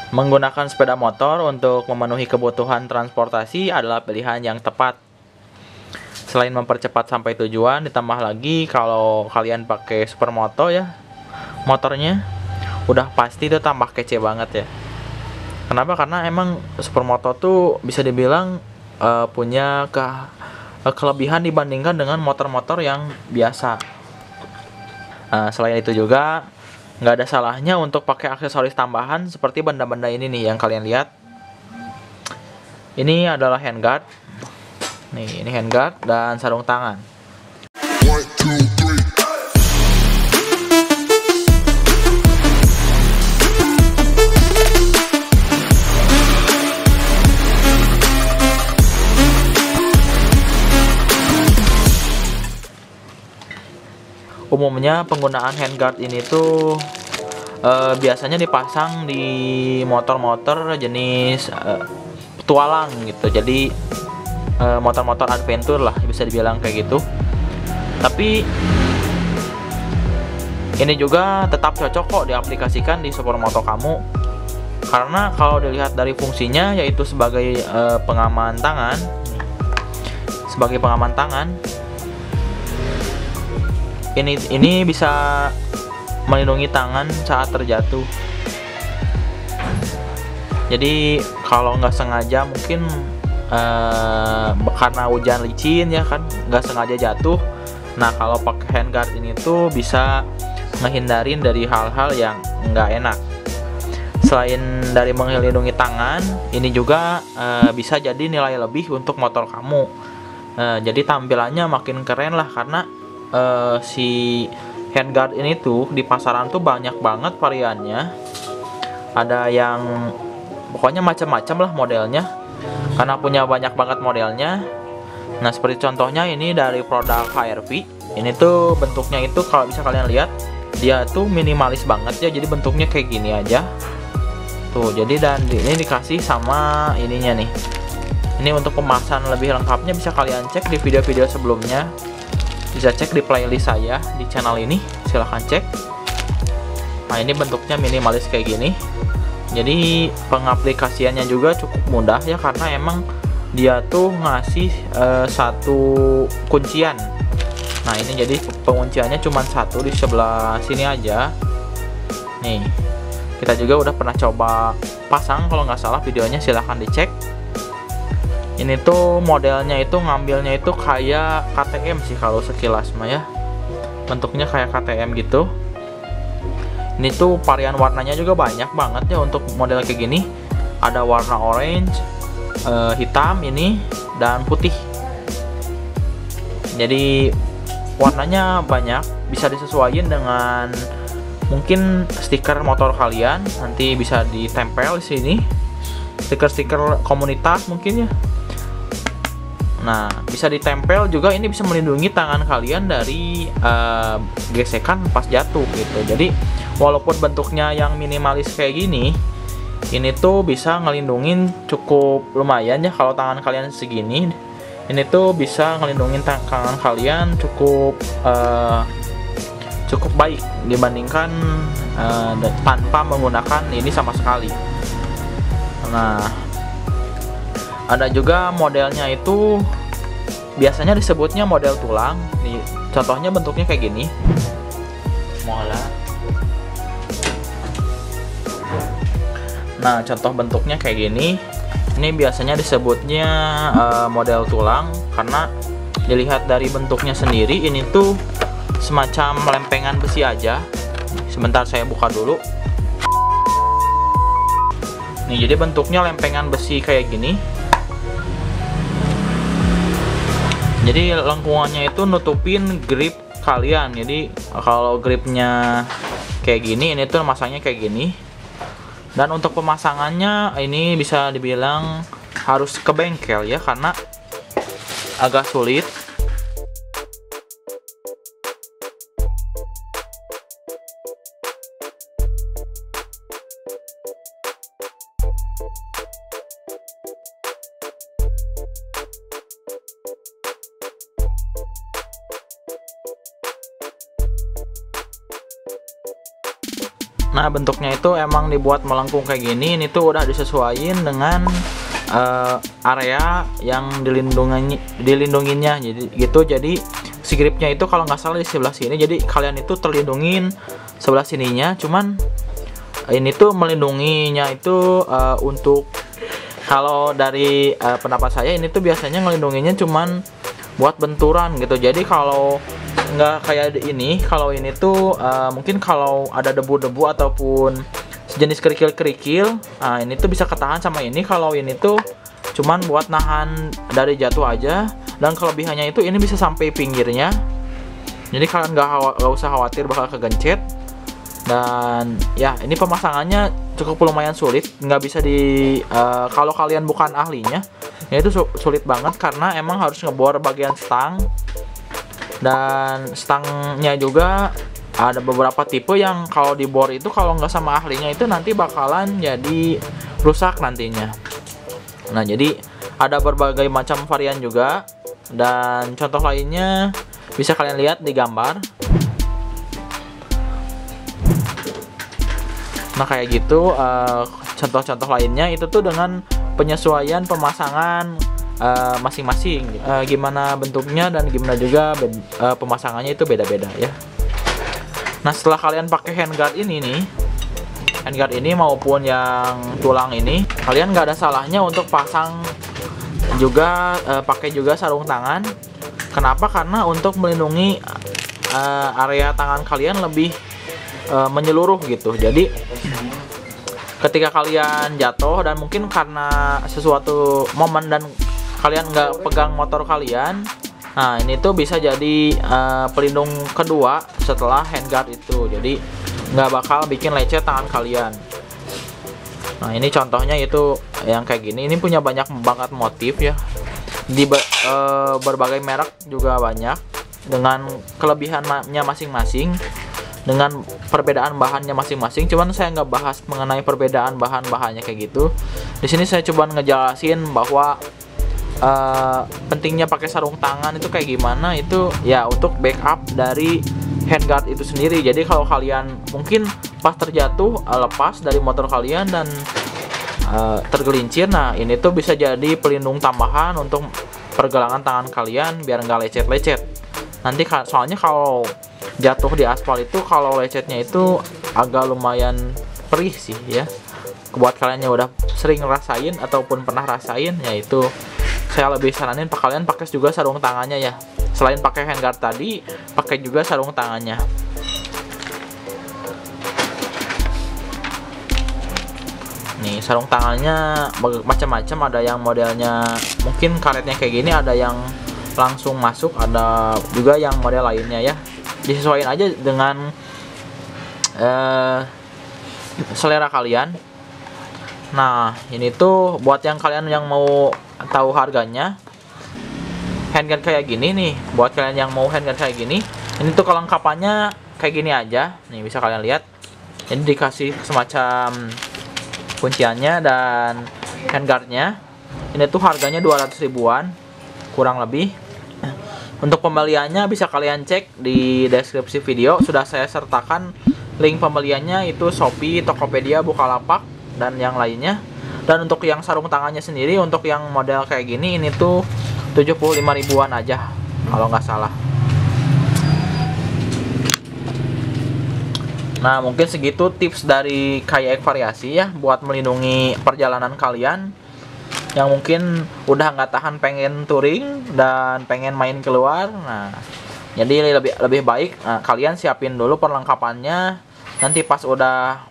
Menggunakan sepeda motor untuk memenuhi kebutuhan transportasi adalah pilihan yang tepat. Selain mempercepat sampai tujuan, ditambah lagi kalau kalian pakai supermoto ya, motornya udah pasti itu tambah kece banget ya. Kenapa? Karena emang supermoto tuh bisa dibilang punya kelebihan dibandingkan dengan motor-motor yang biasa. Selain itu juga nggak ada salahnya untuk pakai aksesoris tambahan seperti benda-benda ini nih yang kalian lihat. Ini adalah handguard. Nih, ini handguard dan sarung tangan. Umumnya penggunaan handguard ini tuh biasanya dipasang di motor-motor jenis petualang gitu. Jadi motor-motor adventure lah bisa dibilang kayak gitu. Tapi ini juga tetap cocok kok diaplikasikan di supermoto kamu. Karena kalau dilihat dari fungsinya yaitu sebagai pengaman tangan. Sebagai pengaman tangan. Ini bisa melindungi tangan saat terjatuh. Jadi kalau nggak sengaja mungkin karena hujan licin ya kan, nggak sengaja jatuh. Nah kalau pakai handguard ini tuh bisa ngehindarin dari hal-hal yang nggak enak. Selain dari melindungi tangan, ini juga bisa jadi nilai lebih untuk motor kamu. Jadi tampilannya makin keren lah karena si handguard ini tuh di pasaran tuh banyak banget variannya. Ada yang pokoknya macam-macam lah modelnya karena punya banyak banget modelnya. Nah seperti contohnya ini dari produk HRV. Ini tuh bentuknya itu kalau bisa kalian lihat dia tuh minimalis banget ya. Jadi bentuknya kayak gini aja tuh. Jadi dan ini dikasih sama ininya nih. Ini untuk pembahasan lebih lengkapnya bisa kalian cek di video-video sebelumnya. Bisa cek di playlist saya di channel ini, silahkan cek. Nah ini bentuknya minimalis kayak gini. Jadi pengaplikasiannya juga cukup mudah ya karena emang dia tuh ngasih satu kuncian. Nah ini jadi pengunciannya cuma satu di sebelah sini aja. Nih kita juga udah pernah coba pasang, kalau nggak salah videonya silahkan dicek. Ini tuh modelnya itu ngambilnya itu kayak KTM sih kalau sekilas mah ya. Bentuknya kayak KTM gitu. Ini tuh varian warnanya juga banyak banget ya untuk model kayak gini. Ada warna orange, hitam ini dan putih. Jadi warnanya banyak, bisa disesuaikan dengan mungkin stiker motor kalian. Nanti bisa ditempel di sini. Stiker-stiker komunitas mungkin ya. Nah, bisa ditempel juga, ini bisa melindungi tangan kalian dari gesekan pas jatuh gitu. Jadi, walaupun bentuknya yang minimalis kayak gini, ini tuh bisa ngelindungin cukup lumayan ya kalau tangan kalian segini. Ini tuh bisa ngelindungin tangan kalian cukup baik dibandingkan tanpa menggunakan ini sama sekali. Nah, ada juga modelnya itu biasanya disebutnya model tulang. Nih, contohnya bentuknya kayak gini. Mola. Nah, contoh bentuknya kayak gini. Ini biasanya disebutnya model tulang karena dilihat dari bentuknya sendiri ini tuh semacam lempengan besi aja. Sebentar saya buka dulu. Nih, jadi bentuknya lempengan besi kayak gini. Jadi lengkungannya itu nutupin grip kalian. Jadi kalau gripnya kayak gini, ini tuh masangnya kayak gini. Dan untuk pemasangannya ini bisa dibilang harus ke bengkel ya karena agak sulit. Nah, bentuknya itu emang dibuat melengkung kayak gini. Ini tuh udah disesuaikan dengan area yang dilindunginya. Jadi gitu. Jadi si gripnya itu kalau nggak salah di sebelah sini. Jadi kalian itu terlindungin sebelah sininya. Cuman ini tuh melindunginya itu untuk, kalau dari pendapat saya ini tuh biasanya ngelindunginya cuman buat benturan gitu. Jadi kalau nggak kayak ini, kalau ini tuh mungkin kalau ada debu-debu ataupun sejenis kerikil-kerikil, nah ini tuh bisa ketahan sama ini. Kalau ini tuh cuman buat nahan dari jatuh aja, dan kelebihannya itu ini bisa sampai pinggirnya. Jadi kalian nggak usah khawatir bakal kegencet. Dan ya, ini pemasangannya cukup lumayan sulit, nggak bisa kalau kalian bukan ahlinya, ya itu sulit banget karena emang harus ngebor bagian stang. Dan stangnya juga ada beberapa tipe yang kalau dibor itu kalau nggak sama ahlinya itu nanti bakalan jadi rusak nantinya. Nah, jadi ada berbagai macam varian juga, dan contoh lainnya bisa kalian lihat di gambar. Nah, kayak gitu contoh-contoh lainnya itu tuh dengan penyesuaian pemasangan masing-masing. Gimana bentuknya dan gimana juga pemasangannya itu beda-beda ya. Nah, setelah kalian pakai handguard ini nih, handguard ini maupun yang tulang ini, kalian nggak ada salahnya untuk pasang juga, pakai juga sarung tangan. Kenapa? Karena untuk melindungi area tangan kalian lebih menyeluruh gitu. Jadi ketika kalian jatuh dan mungkin karena sesuatu momen dan kalian nggak pegang motor kalian, nah ini tuh bisa jadi pelindung kedua setelah handguard itu. Jadi nggak bakal bikin lecet tangan kalian. Nah, ini contohnya itu yang kayak gini. Ini punya banyak banget motif ya, di berbagai merek juga banyak dengan kelebihannya masing-masing, dengan perbedaan bahannya masing-masing. Cuman saya nggak bahas mengenai perbedaan bahan-bahannya kayak gitu. Di sini saya coba ngejelasin bahwa pentingnya pakai sarung tangan itu kayak gimana. Itu ya untuk backup dari handguard itu sendiri. Jadi kalau kalian mungkin pas terjatuh lepas dari motor kalian dan tergelincir, nah ini tuh bisa jadi pelindung tambahan untuk pergelangan tangan kalian biar nggak lecet-lecet. Nanti soalnya kalau jatuh di aspal itu kalau lecetnya itu agak lumayan perih sih ya. Buat kalian yang udah sering ngerasain ataupun pernah rasain, yaitu saya lebih saranin kalian pakai juga sarung tangannya ya. Selain pakai handguard tadi, pakai juga sarung tangannya. Nih, sarung tangannya macam-macam, ada yang modelnya mungkin karetnya kayak gini, ada yang langsung masuk, ada juga yang model lainnya ya. Disesuaikan aja dengan selera kalian. Nah, ini tuh buat yang kalian yang mau tahu harganya handguard kayak gini nih. Buat kalian yang mau handguard kayak gini, ini tuh kelengkapannya kayak gini aja. Nih, bisa kalian lihat. Ini dikasih semacam kunciannya dan handguardnya. Ini tuh harganya 200 ribuan kurang lebih. Untuk pembeliannya bisa kalian cek di deskripsi video. Sudah saya sertakan link pembeliannya, itu Shopee, Tokopedia, Bukalapak, dan yang lainnya. Dan untuk yang sarung tangannya sendiri, untuk yang model kayak gini, ini tuh 75 ribuan aja kalau nggak salah. Nah, mungkin segitu tips dari Kayak Variasi ya, buat melindungi perjalanan kalian yang mungkin udah nggak tahan pengen touring dan pengen main keluar. Nah, jadi lebih baik kalian siapin dulu perlengkapannya. Nanti pas udah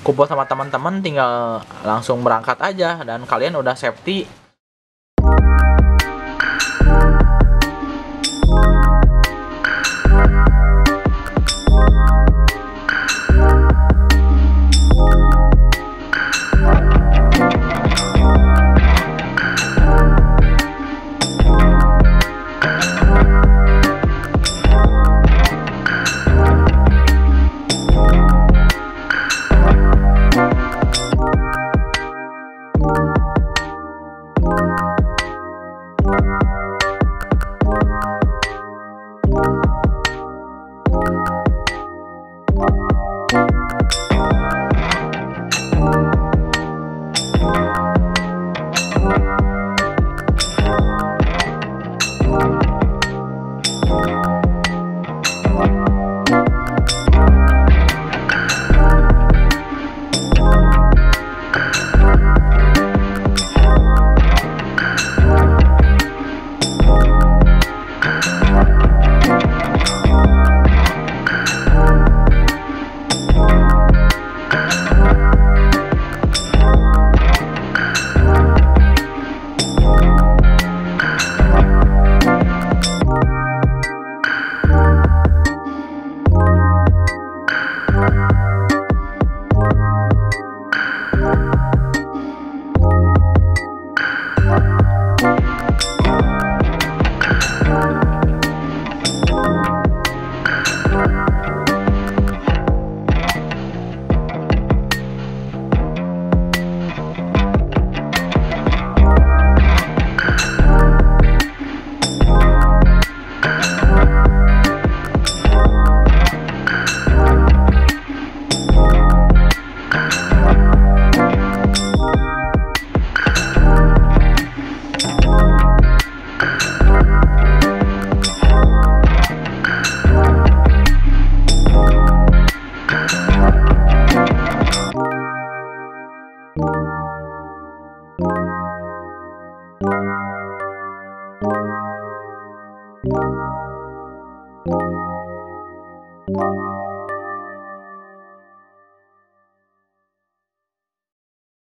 kumpul sama teman-teman, tinggal langsung berangkat aja dan kalian udah safety. you.